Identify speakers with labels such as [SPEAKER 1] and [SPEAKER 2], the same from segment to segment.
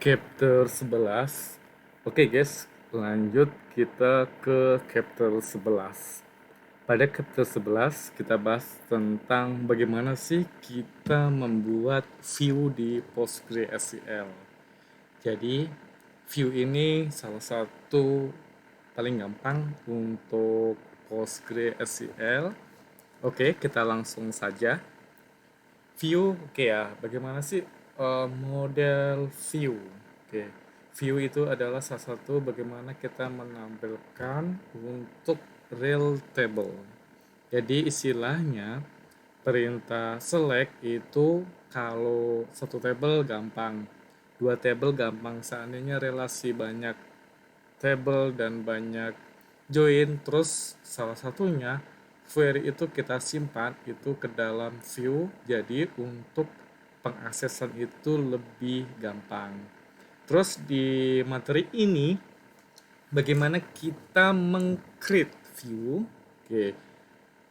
[SPEAKER 1] Chapter 11. Oke guys, lanjut kita ke chapter 11. Pada chapter 11 kita bahas tentang bagaimana sih kita membuat view di PostgreSQL. Jadi view ini salah satu paling gampang untuk PostgreSQL. Oke, kita langsung saja. View, oke ya. Bagaimana sih model view? Oke, view itu adalah salah satu bagaimana kita menampilkan untuk real table. Jadi istilahnya perintah select itu kalau satu table gampang, dua table gampang. Seandainya relasi banyak table dan banyak join, terus salah satunya query itu kita simpan itu ke dalam view, jadi untuk pengaksesan itu lebih gampang. Terus di materi ini bagaimana kita meng-create view. Oke,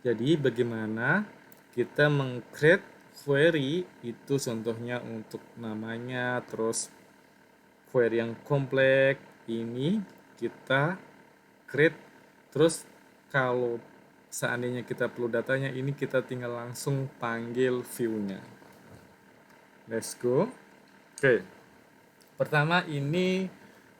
[SPEAKER 1] jadi bagaimana kita meng-create query itu, contohnya untuk namanya, terus query yang kompleks ini kita create. Terus kalau seandainya kita perlu datanya, ini kita tinggal langsung panggil view-nya. Let's go. Oke. Pertama ini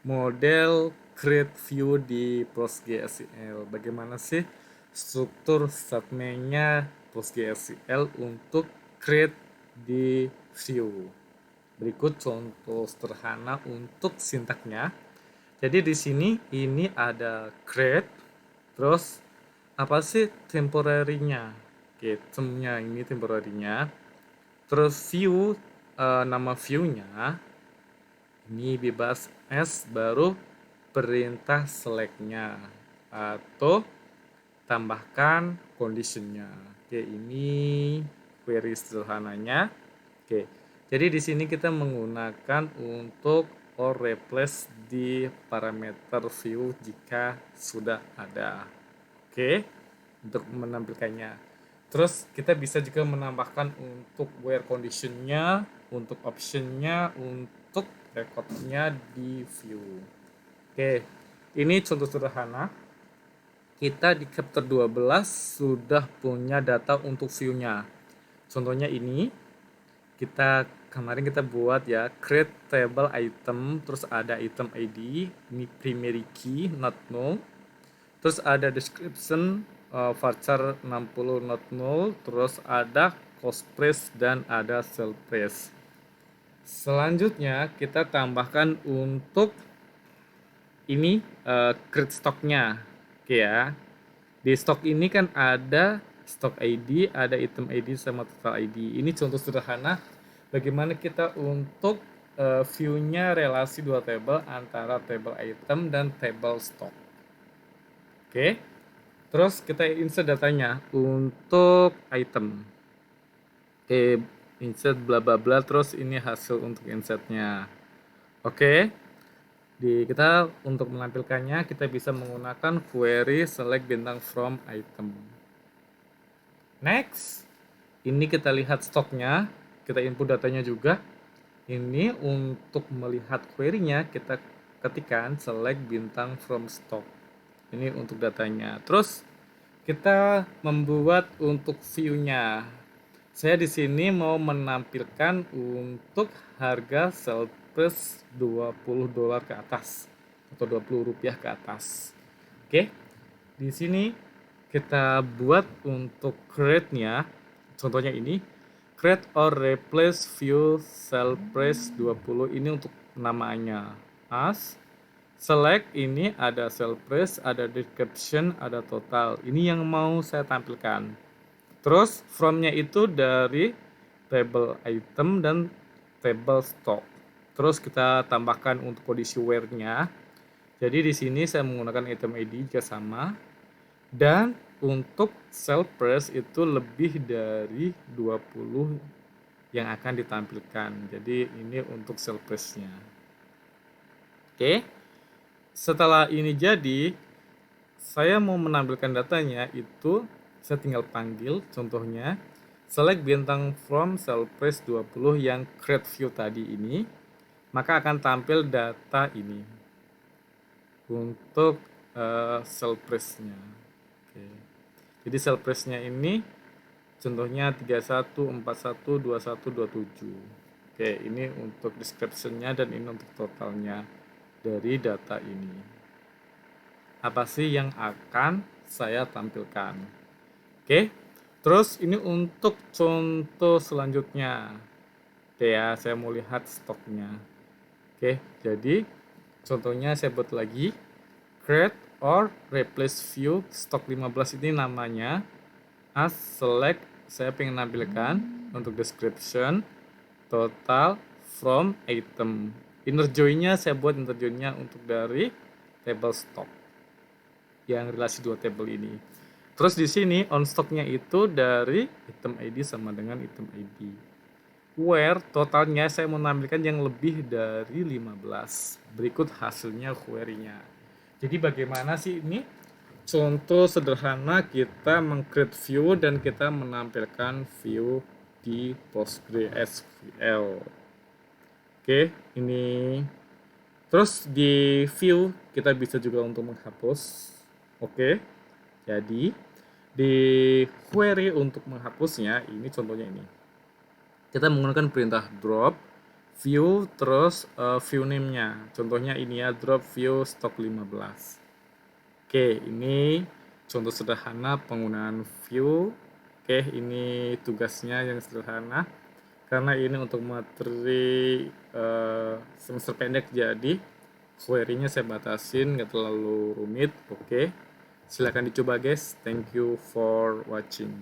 [SPEAKER 1] model create view di PostgreSQL. Bagaimana sih struktur statementnya PostgreSQL untuk create di view? Berikut contoh sederhana untuk sintaknya. Jadi di sini ini ada create, terus apa sih temporary-nya? Oke, termnya ini temporary-nya. Terus view, nama view-nya ini bebas S, baru perintah select-nya atau tambahkan condition-nya. Oke, ini query sederhananya. Oke, jadi di sini kita menggunakan untuk or replace di parameter view jika sudah ada. Oke, untuk menampilkannya. Terus kita bisa juga menambahkan untuk where condition-nya, untuk option-nya, untuk record-nya di view. Oke, ini contoh sederhana. Kita di chapter 12 sudah punya data untuk view-nya. Contohnya ini, kemarin kita buat ya, create table item, terus ada item ID, ini primary key, not null. Terus ada description, varchar 60 not null, terus ada cost price dan ada sell price. Selanjutnya kita tambahkan untuk ini create stocknya. Oke ya. Di stock ini kan ada stock ID, ada item ID sama total ID. Ini contoh sederhana bagaimana kita untuk view-nya relasi dua table antara table item dan table stock. Oke. Terus kita insert datanya untuk item. Oke, insert bla bla bla, terus ini hasil untuk insertnya. Oke. Kita untuk menampilkannya kita bisa menggunakan query select bintang from item. Next, ini kita lihat stoknya, kita input datanya juga. Ini untuk melihat query-nya kita ketikkan select bintang from stock. Ini untuk datanya. Terus kita membuat untuk view-nya. Saya di sini mau menampilkan untuk harga sell price $20 ke atas atau Rp20 ke atas. Oke. Di sini kita buat untuk create-nya. Contohnya ini, create or replace view sell price 20, ini untuk namanya. As select ini ada sell price, ada description, ada total. Ini yang mau saya tampilkan. Terus from-nya itu dari table item dan table stock. Terus kita tambahkan untuk kondisi where-nya. Jadi di sini saya menggunakan item ID juga sama. Dan untuk sell price itu lebih dari 20 yang akan ditampilkan. Jadi ini untuk sell price-nya. Oke. Setelah ini jadi, saya mau menampilkan datanya itu saya tinggal panggil contohnya select bintang from sell price 20 yang create view tadi ini. maka akan tampil data ini untuk sell price-nya. Oke. Jadi sell price-nya ini contohnya 31, 41, 21, 27. Oke, ini untuk description-nya dan ini untuk totalnya dari data ini. Apa sih yang akan saya tampilkan? Oke. Terus ini untuk contoh selanjutnya. Oke ya, saya mau lihat stoknya. Oke, jadi contohnya saya buat lagi create or replace view stok 15 ini namanya as select. Saya pengen nampilkan untuk description total from item. Inner join-nya saya buat inner join-nya untuk dari table stock yang relasi dua table ini. Terus di sini on stock-nya itu dari item ID sama dengan item ID. Where totalnya saya mau menampilkan yang lebih dari 15. Berikut hasilnya query-nya. Jadi bagaimana sih ini? Contoh sederhana kita meng-create view dan kita menampilkan view di PostgreSQL. Oke, ini. Terus di view kita bisa juga untuk menghapus. Oke. Jadi di query untuk menghapusnya ini contohnya ini. Kita menggunakan perintah drop view terus view name-nya. Contohnya ini ya, drop view stock 15. Oke, ini contoh sederhana penggunaan view. Oke, ini tugasnya yang sederhana. Karena ini untuk materi semester pendek, jadi query-nya saya batasin, nggak terlalu rumit. Oke, silakan dicoba guys. Thank you for watching.